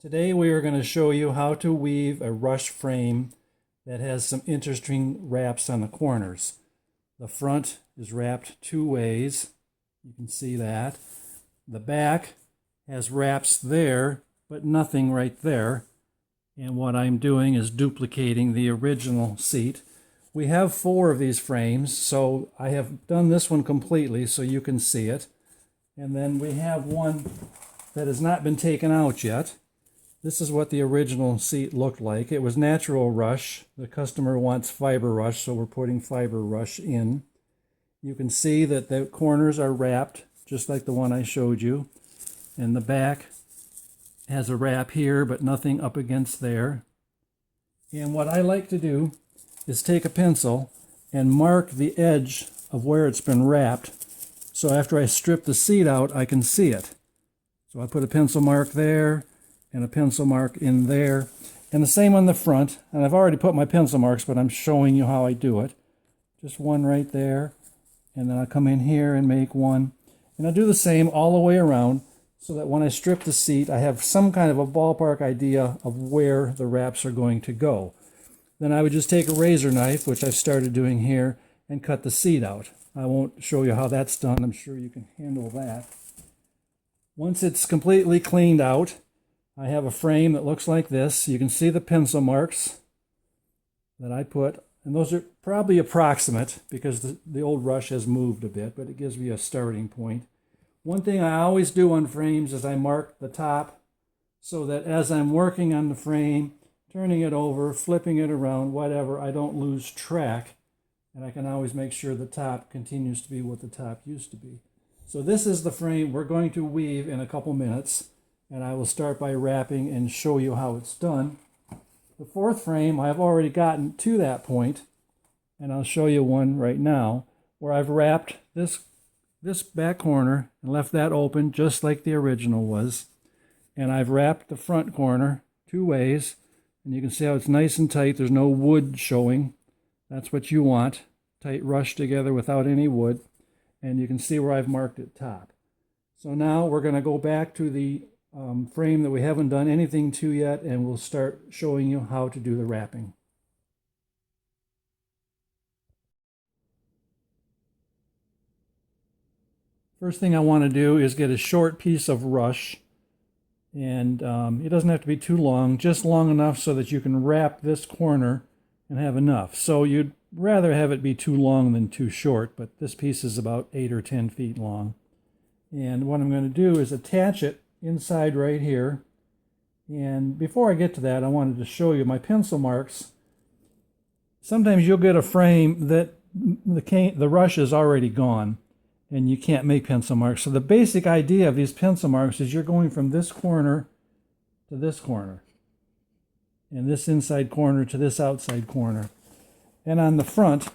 Today we are going to show you how to weave a rush frame that has some interesting wraps on the corners. The front is wrapped two ways. You can see that. The back has wraps there, but nothing right there. And what I'm doing is duplicating the original seat. We have 4 of these frames, so I have done this one completely so you can see it. And then we have one that has not been taken out yet. This is what the original seat looked like. It was natural rush. The customer wants fiber rush, so we're putting fiber rush in. You can see that the corners are wrapped, just like the one I showed you. And the back has a wrap here, but nothing up against there. And what I like to do is take a pencil and mark the edge of where it's been wrapped. So after I strip the seat out, I can see it. So I put a pencil mark there, and a pencil mark in there, and the same on the front. And I've already put my pencil marks, but I'm showing you how I do it. Just one right there, and then I'll come in here and make one, and I'll do the same all the way around, so that when I strip the seat, I have some kind of a ballpark idea of where the wraps are going to go. Then I would just take a razor knife, which I've started doing here, and cut the seat out. I won't show you how that's done. I'm sure you can handle that. Once it's completely cleaned out, I have a frame that looks like this. You can see the pencil marks that I put, and those are probably approximate because the old rush has moved a bit, but it gives me a starting point. One thing I always do on frames is I mark the top so that as I'm working on the frame, turning it over, flipping it around, whatever, I don't lose track, and I can always make sure the top continues to be what the top used to be. So this is the frame we're going to weave in a couple minutes. And I will start by wrapping and show you how it's done. The 4th frame, I've already gotten to that point, and I'll show you one right now where I've wrapped this back corner and left that open just like the original was. And I've wrapped the front corner 2 ways, and you can see how it's nice and tight. There's no wood showing. That's what you want, tight rush together without any wood. And you can see where I've marked it top. So now we're going to go back to the frame that we haven't done anything to yet, and we'll start showing you how to do the wrapping. First thing I want to do is get a short piece of rush, and it doesn't have to be too long, just long enough so that you can wrap this corner and have enough. So you'd rather have it be too long than too short, but this piece is about 8 or 10 feet long. And what I'm going to do is attach it inside right here. And before I get to that, I wanted to show you my pencil marks. Sometimes you'll get a frame that the rush is already gone and you can't make pencil marks. So the basic idea of these pencil marks is you're going from this corner to this corner, and this inside corner to this outside corner. And on the front,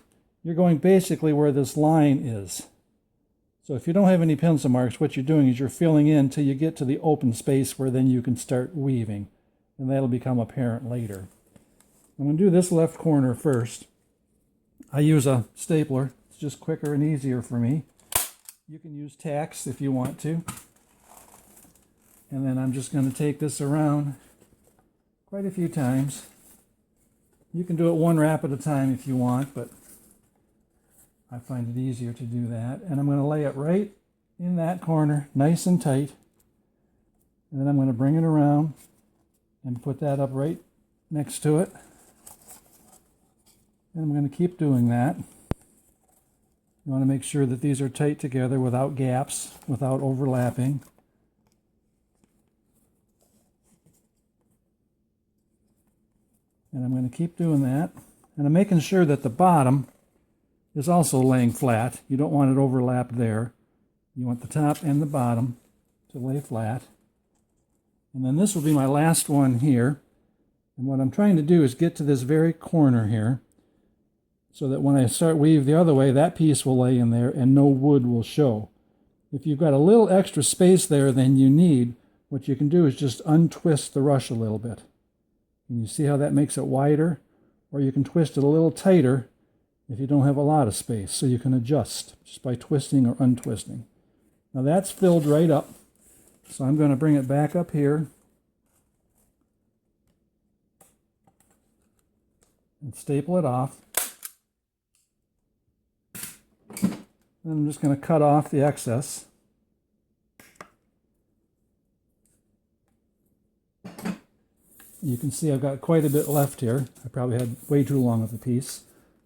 you're going basically where this line is. So if you don't have any pencil marks, what you're doing is you're filling in till you get to the open space where then you can start weaving. And that'll become apparent later. I'm going to do this left corner first. I use a stapler. It's just quicker and easier for me. You can use tacks if you want to. And then I'm just going to take this around quite a few times. You can do it one wrap at a time if you want, but I find it easier to do that. And I'm going to lay it right in that corner, nice and tight. And then I'm going to bring it around and put that up right next to it. And I'm going to keep doing that. You want to make sure that these are tight together without gaps, without overlapping. And I'm going to keep doing that. And I'm making sure that the bottom is also laying flat. You don't want it overlapped there. You want the top and the bottom to lay flat. And then this will be my last one here. And what I'm trying to do is get to this very corner here so that when I start weave the other way, that piece will lay in there and no wood will show. If you've got a little extra space there than you need, what you can do is just untwist the rush a little bit. And you see how that makes it wider? Or you can twist it a little tighter if you don't have a lot of space, so you can adjust just by twisting or untwisting. Now that's filled right up, so I'm going to bring it back up here and staple it off. And I'm just going to cut off the excess. You can see I've got quite a bit left here. I probably had way too long of a piece.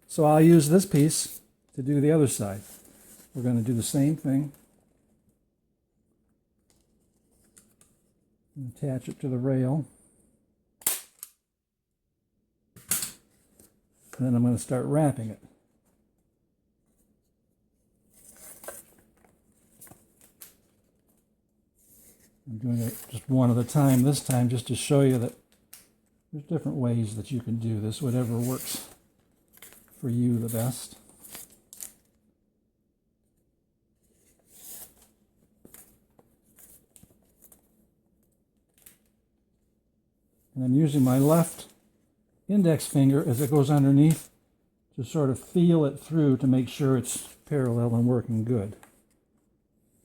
So I'll use this piece to do the other side. We're going to do the same thing. Attach it to the rail. And then I'm going to start wrapping it. I'm doing it just one at a time this time, just to show you that there's different ways that you can do this, whatever works for you the best. And I'm using my left index finger as it goes underneath to sort of feel it through to make sure it's parallel and working good.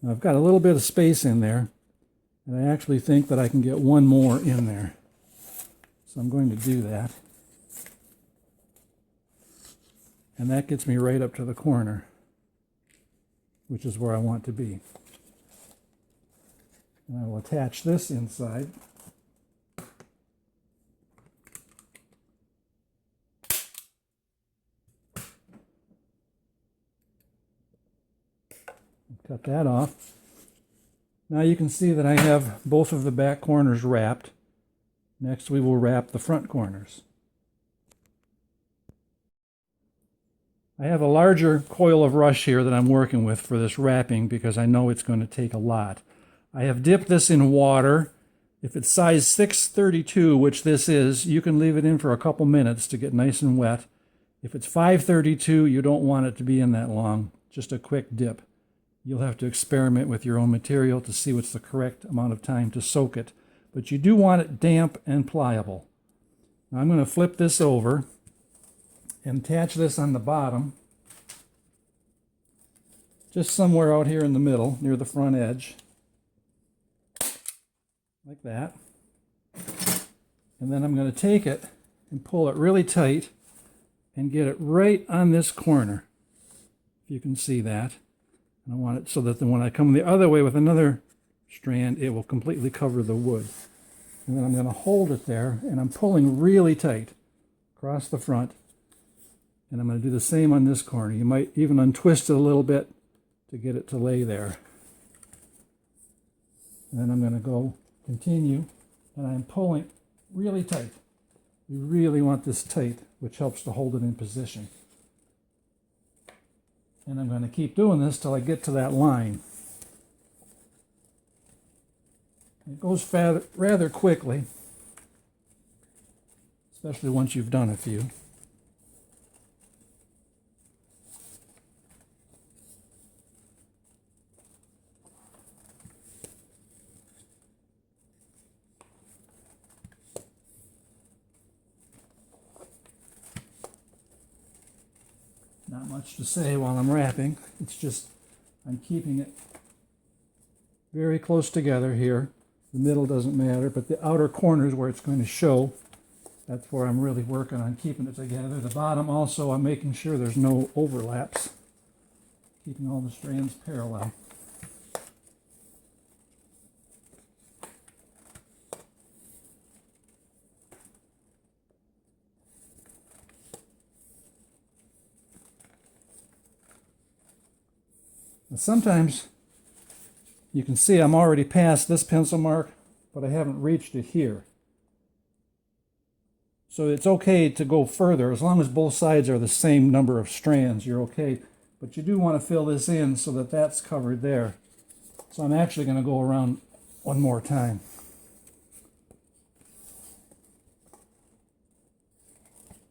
Now I've got a little bit of space in there, and I actually think that I can get one more in there. So I'm going to do that. And that gets me right up to the corner, which is where I want to be. And I will attach this inside. Cut that off. Now you can see that I have both of the back corners wrapped. Next we will wrap the front corners. I have a larger coil of rush here that I'm working with for this wrapping because I know it's going to take a lot. I have dipped this in water. If it's size 632, which this is, you can leave it in for a couple minutes to get nice and wet. If it's 532, you don't want it to be in that long, just a quick dip. You'll have to experiment with your own material to see what's the correct amount of time to soak it. But you do want it damp and pliable. Now I'm going to flip this over and attach this on the bottom, just somewhere out here in the middle, near the front edge, like that. And then I'm going to take it and pull it really tight and get it right on this corner, if you can see that. And I want it so that then when I come the other way with another strand, it will completely cover the wood. And then I'm going to hold it there, and I'm pulling really tight across the front. And I'm going to do the same on this corner. You might even untwist it a little bit to get it to lay there. And then I'm going to continue, and I'm pulling really tight. You really want this tight, which helps to hold it in position. And I'm going to keep doing this till I get to that line. It goes rather quickly, especially once you've done a few. Not much to say while I'm wrapping. It's just I'm keeping it very close together here. The middle doesn't matter, but the outer corners where it's going to show, that's where I'm really working on keeping it together. The bottom also, I'm making sure there's no overlaps, keeping all the strands parallel. Now sometimes you can see I'm already past this pencil mark, but I haven't reached it here. So it's okay to go further. As long as both sides are the same number of strands, you're okay. But you do want to fill this in so that that's covered there. So I'm actually going to go around one more time.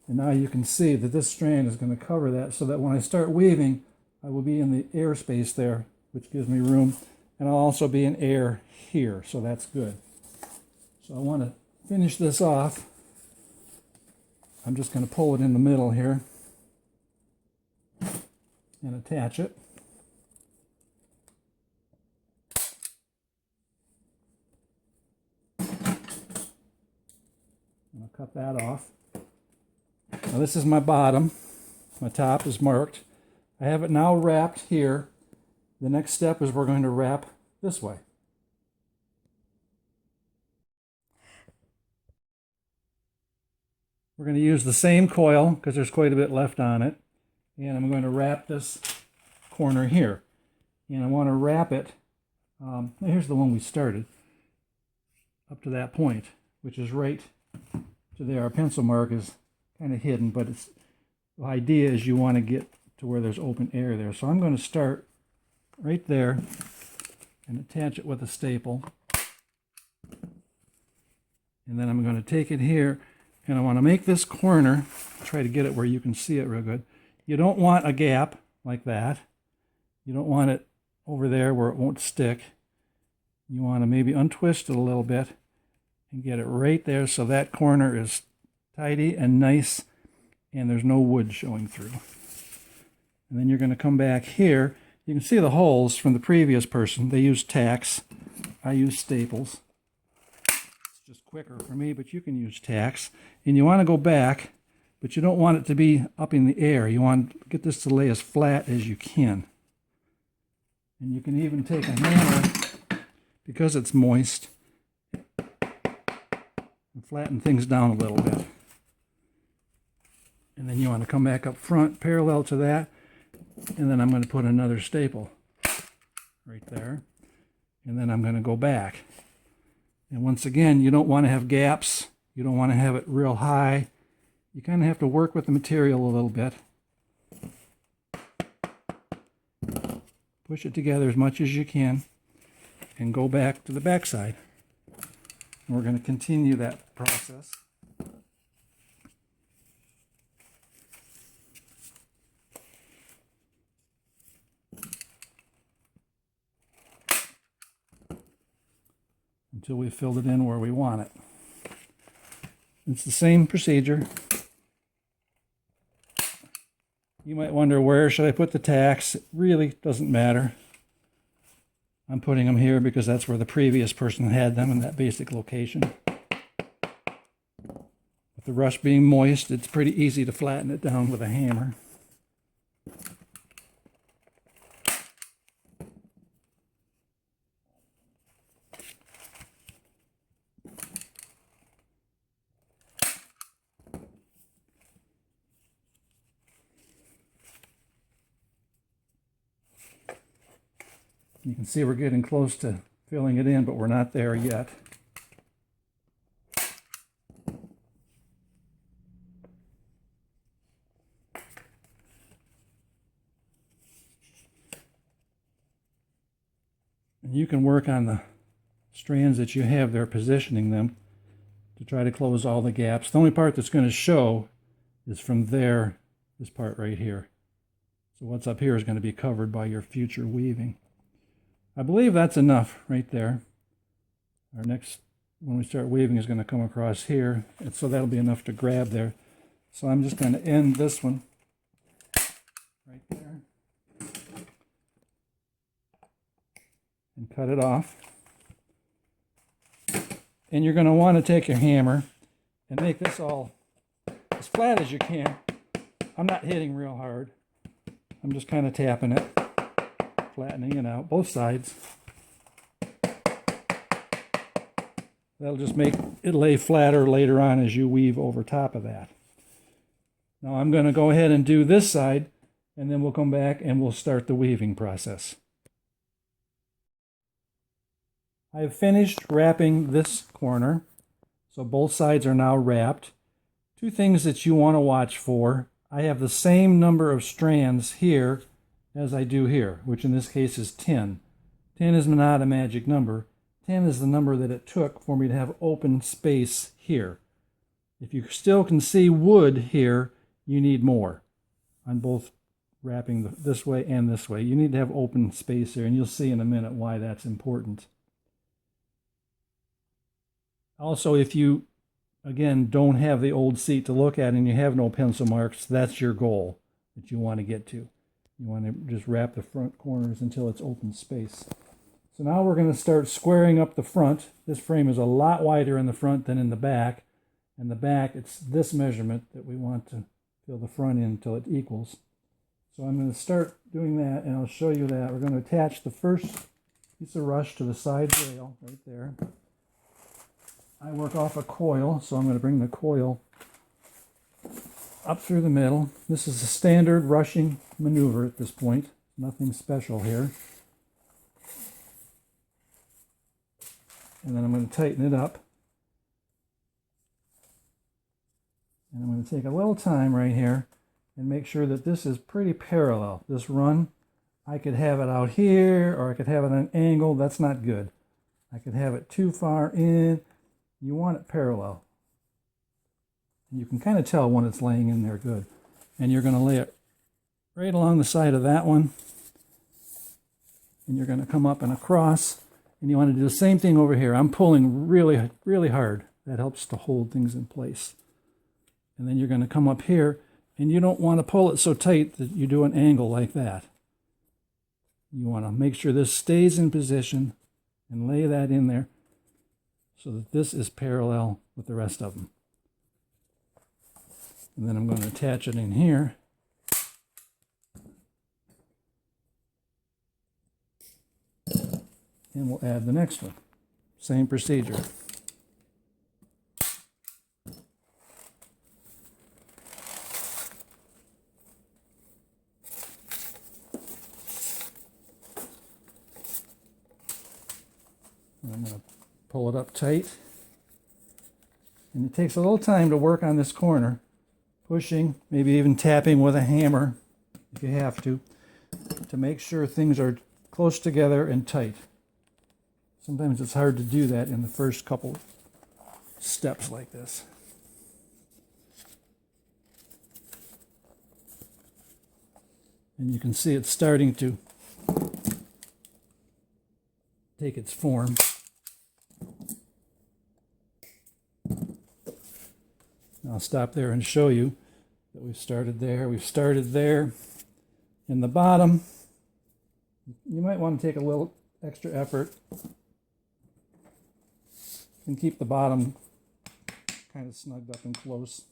And now you can see that this strand is going to cover that so that when I start weaving, I will be in the airspace there, which gives me room. And I'll also be in air here, so that's good. So I want to finish this off. I'm just going to pull it in the middle here and attach it. I'll cut that off. Now this is my bottom. My top is marked. I have it now wrapped here. The next step is we're going to wrap this way. We're going to use the same coil because there's quite a bit left on it. And I'm going to wrap this corner here. And I want to wrap it, here's the one we started, up to that point, which is right to there. Our pencil mark is kind of hidden, but the idea is you want to get to where there's open air there. So I'm going to start right there and attach it with a staple. And then I'm going to take it here, and I want to make this corner, try to get it where you can see it real good. You don't want a gap like that. You don't want it over there where it won't stick. You want to maybe untwist it a little bit and get it right there so that corner is tidy and nice and there's no wood showing through. And then you're going to come back here. You can see the holes from the previous person. They used tacks. I use staples. It's just quicker for me, but you can use tacks. And you want to go back, but you don't want it to be up in the air. You want to get this to lay as flat as you can. And you can even take a hammer, because it's moist, and flatten things down a little bit. And then you want to come back up front parallel to that, and then I'm going to put another staple right there. And then I'm going to go back. And once again, you don't want to have gaps. You don't want to have it real high. You kind of have to work with the material a little bit. Push it together as much as you can and go back to the back side. And we're going to continue that process. Until we filled it in where we want it. It's the same procedure. You might wonder, where should I put the tacks? It really doesn't matter. I'm putting them here because that's where the previous person had them, in that basic location. With the rush being moist, it's pretty easy to flatten it down with a hammer. You can see we're getting close to filling it in, but we're not there yet. And you can work on the strands that you have there, positioning them to try to close all the gaps. The only part that's going to show is from there, this part right here. So what's up here is going to be covered by your future weaving. I believe that's enough right there. Our next, when we start weaving, is going to come across here, and so that'll be enough to grab there. So I'm just going to end this one right there and cut it off. And you're going to want to take your hammer and make this all as flat as you can. I'm not hitting real hard. I'm just kind of tapping it, flattening it out, both sides. That'll just make it lay flatter later on as you weave over top of that. Now I'm going to go ahead and do this side, and then we'll come back and we'll start the weaving process. I have finished wrapping this corner, so both sides are now wrapped. Two things that you want to watch for. I have the same number of strands here as I do here, which in this case is 10. 10 is not a magic number. 10 is the number that it took for me to have open space here. If you still can see wood here, you need more on both wrapping this way and this way. You need to have open space here, and you'll see in a minute why that's important. Also, if you, again, don't have the old seat to look at and you have no pencil marks, that's your goal that you want to get to. You want to just wrap the front corners until it's open space. So now we're going to start squaring up the front. This frame is a lot wider in the front than in the back. And the back, it's this measurement that we want to fill the front in until it equals. So I'm going to start doing that, and I'll show you that. We're going to attach the first piece of rush to the side rail right there. I work off a coil, so I'm going to bring the coil up through the middle. This is a standard rushing maneuver at this point. Nothing special here. And then I'm going to tighten it up. And I'm going to take a little time right here and make sure that this is pretty parallel. This run, I could have it out here, or I could have it at an angle. That's not good. I could have it too far in. You want it parallel. And you can kind of tell when it's laying in there good. And you're going to lay it right along the side of that one. And you're going to come up and across. And you want to do the same thing over here. I'm pulling really, really hard. That helps to hold things in place. And then you're going to come up here. And you don't want to pull it so tight that you do an angle like that. You want to make sure this stays in position and lay that in there so that this is parallel with the rest of them. And then I'm going to attach it in here. And we'll add the next one. Same procedure. I'm going to pull it up tight. And it takes a little time to work on this corner. Pushing, maybe even tapping with a hammer, if you have to make sure things are close together and tight. Sometimes it's hard to do that in the first couple steps like this. And you can see it's starting to take its form. I'll stop there and show you that we've started there. We've started there. In the bottom, you might want to take a little extra effort and keep the bottom kind of snugged up and close.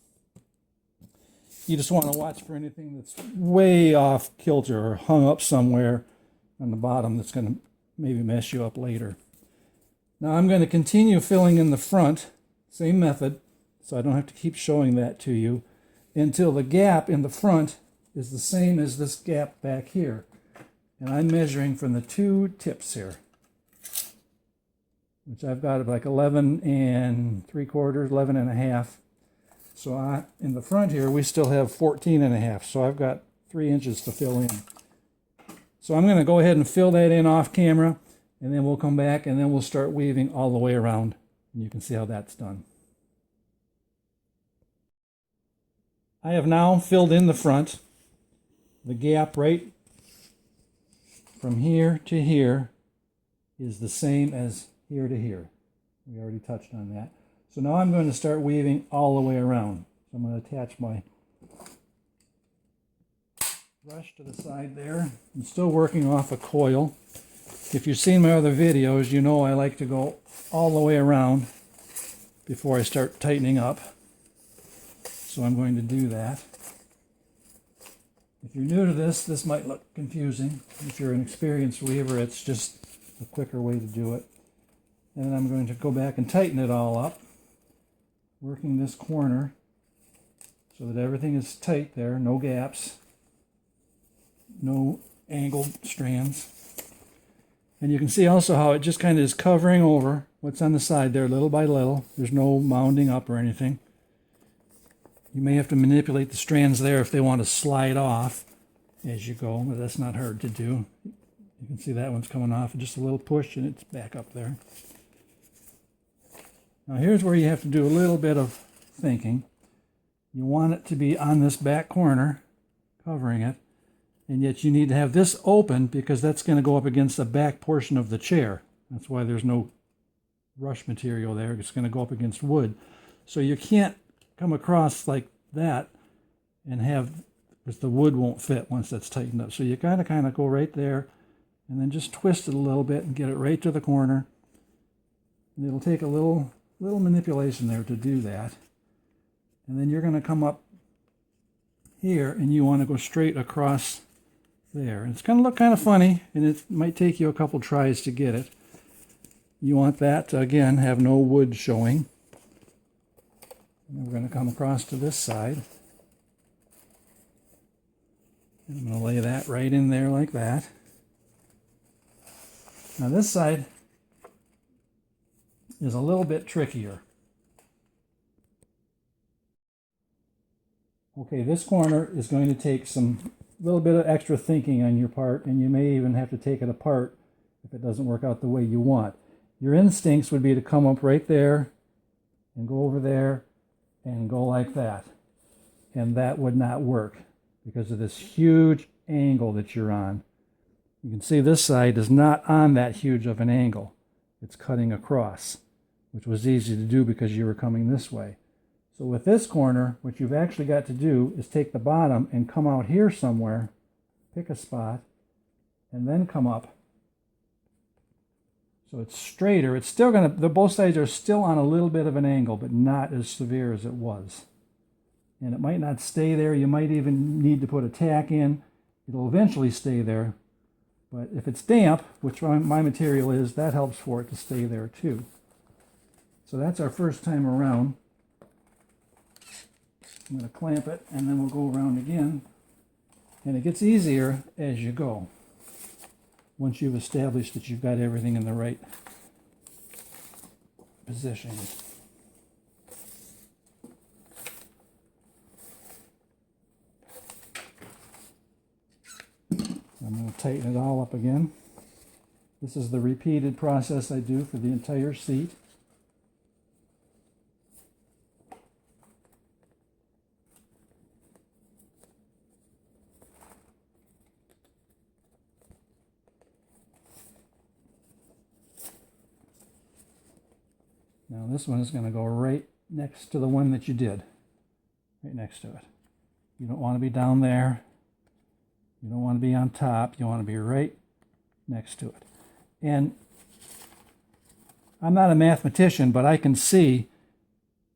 You just want to watch for anything that's way off kilter or hung up somewhere on the bottom that's going to maybe mess you up later. Now I'm going to continue filling in the front, same method, so I don't have to keep showing that to you, until the gap in the front is the same as this gap back here. And I'm measuring from the two tips here, which I've got like 11 3/4, 11 1/2. So in the front here, we still have 14 1/2. So I've got 3 inches to fill in. So I'm going to go ahead and fill that in off camera, and then we'll come back and then we'll start weaving all the way around. And you can see how that's done. I have now filled in the front. The gap right from here to here is the same as here to here. We already touched on that. So now I'm going to start weaving all the way around. So I'm going to attach my brush to the side there. I'm still working off a coil. If you've seen my other videos, you know I like to go all the way around before I start tightening up. So I'm going to do that. If you're new to this, this might look confusing. If you're an experienced weaver, it's just a quicker way to do it. And then I'm going to go back and tighten it all up, working this corner so that everything is tight there, no gaps, no angled strands. And you can see also how it just kind of is covering over what's on the side there little by little. There's no mounding up or anything. You may have to manipulate the strands there if they want to slide off as you go, but that's not hard to do. You can see that one's coming off, just a little push and it's back up there. Now here's where you have to do a little bit of thinking. You want it to be on this back corner, covering it, and yet you need to have this open because that's going to go up against the back portion of the chair. That's why there's no rush material there. It's going to go up against wood. So you can't come across like that and have, because the wood won't fit once that's tightened up. So you gotta kind of go right there and then just twist it a little bit and get it right to the corner. And it'll take a little manipulation there to do that. And then you're going to come up here, and you want to go straight across there. And it's going to look kind of funny, and it might take you a couple tries to get it. You want that to, again, have no wood showing. And we're going to come across to this side. And I'm going to lay that right in there like that. Now this side is a little bit trickier. Okay, this corner is going to take some little bit of extra thinking on your part, and you may even have to take it apart if it doesn't work out the way you want. Your instincts would be to come up right there and go over there and go like that. And that would not work because of this huge angle that you're on. You can see this side is not on that huge of an angle. It's cutting across, which was easy to do because you were coming this way. So with this corner, what you've actually got to do is take the bottom and come out here somewhere, pick a spot, and then come up. So it's straighter. It's still going to, both sides are still on a little bit of an angle, but not as severe as it was. And it might not stay there. You might even need to put a tack in. It'll eventually stay there. But if it's damp, which my material is, that helps for it to stay there too. So that's our first time around. I'm going to clamp it, and then we'll go around again. And it gets easier as you go, once you've established that you've got everything in the right position. I'm going to tighten it all up again. This is the repeated process I do for the entire seat. Now this one is going to go right next to the one that you did. Right next to it. You don't want to be down there. You don't want to be on top. You want to be right next to it. And I'm not a mathematician, but I can see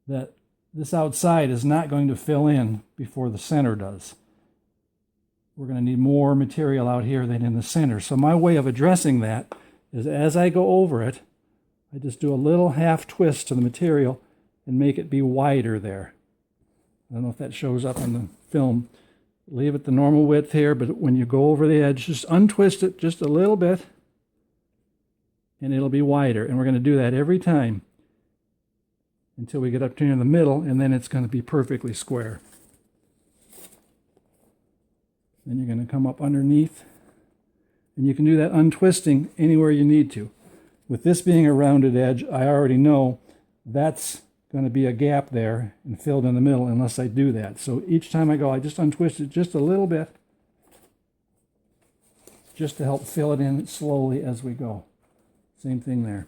that this outside is not going to fill in before the center does. We're going to need more material out here than in the center. So my way of addressing that is as I go over it, I just do a little half twist to the material and make it be wider there. I don't know if that shows up on the film. Leave it the normal width here, but when you go over the edge, just untwist it just a little bit and it'll be wider. And we're going to do that every time until we get up to near the middle, and then it's going to be perfectly square. Then you're going to come up underneath, and you can do that untwisting anywhere you need to. With this being a rounded edge, I already know that's going to be a gap there and filled in the middle unless I do that. So each time I go, I just untwist it just a little bit just to help fill it in slowly as we go. Same thing there.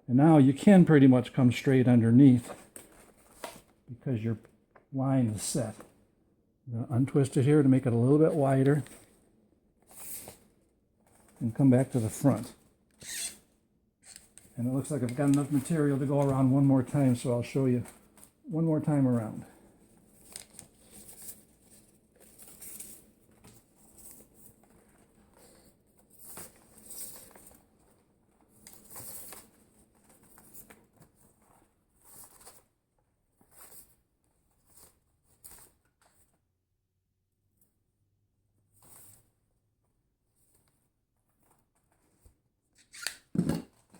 And now you can pretty much come straight underneath because your line is set. I'm going to untwist it here to make it a little bit wider and come back to the front. And it looks like I've got enough material to go around one more time, so I'll show you one more time around.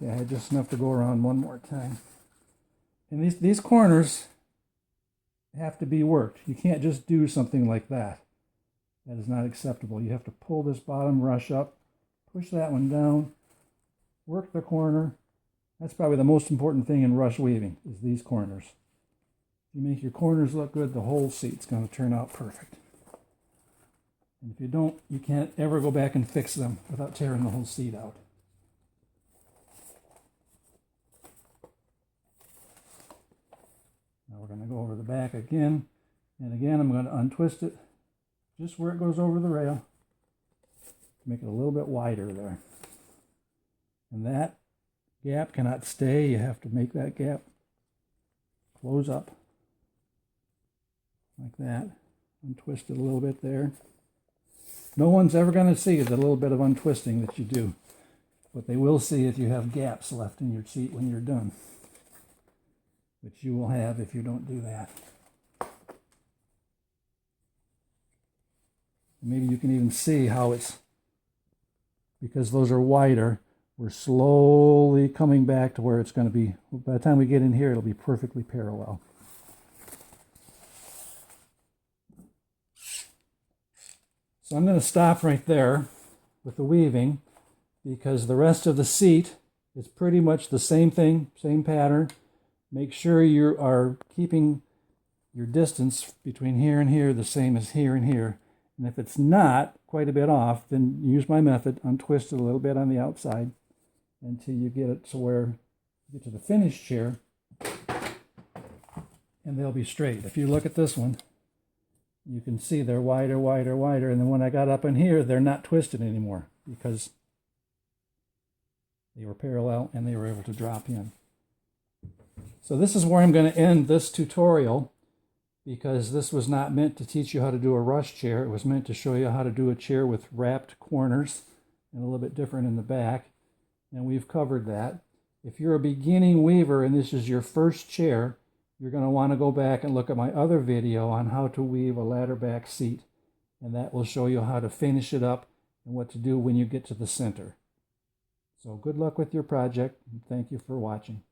Yeah, I had just enough to go around one more time. And these corners have to be worked. You can't just do something like that. That is not acceptable. You have to pull this bottom rush up, push that one down, work the corner. That's probably the most important thing in rush weaving, is these corners. If you make your corners look good, the whole seat's going to turn out perfect. And if you don't, you can't ever go back and fix them without tearing the whole seat out. Now we're going to go over the back again, and again I'm going to untwist it just where it goes over the rail to make it a little bit wider there. And that gap cannot stay. You have to make that gap close up like that. Untwist it a little bit there. No one's ever going to see the little bit of untwisting that you do, but they will see if you have gaps left in your sheet when you're done, which you will have if you don't do that. Maybe you can even see how it's, because those are wider, we're slowly coming back to where it's going to be. By the time we get in here, it'll be perfectly parallel. So I'm going to stop right there with the weaving, because the rest of the seat is pretty much the same thing, same pattern. Make sure you are keeping your distance between here and here the same as here and here. And if it's not quite a bit off, then use my method, untwist it a little bit on the outside until you get it to where you get to the finished chair, and they'll be straight. If you look at this one, you can see they're wider, wider, wider, and then when I got up in here, they're not twisted anymore because they were parallel and they were able to drop in. So this is where I'm going to end this tutorial, because this was not meant to teach you how to do a rush chair. It was meant to show you how to do a chair with wrapped corners and a little bit different in the back. And we've covered that. If you're a beginning weaver and this is your first chair, you're going to want to go back and look at my other video on how to weave a ladder back seat. And that will show you how to finish it up and what to do when you get to the center. So good luck with your project, and thank you for watching.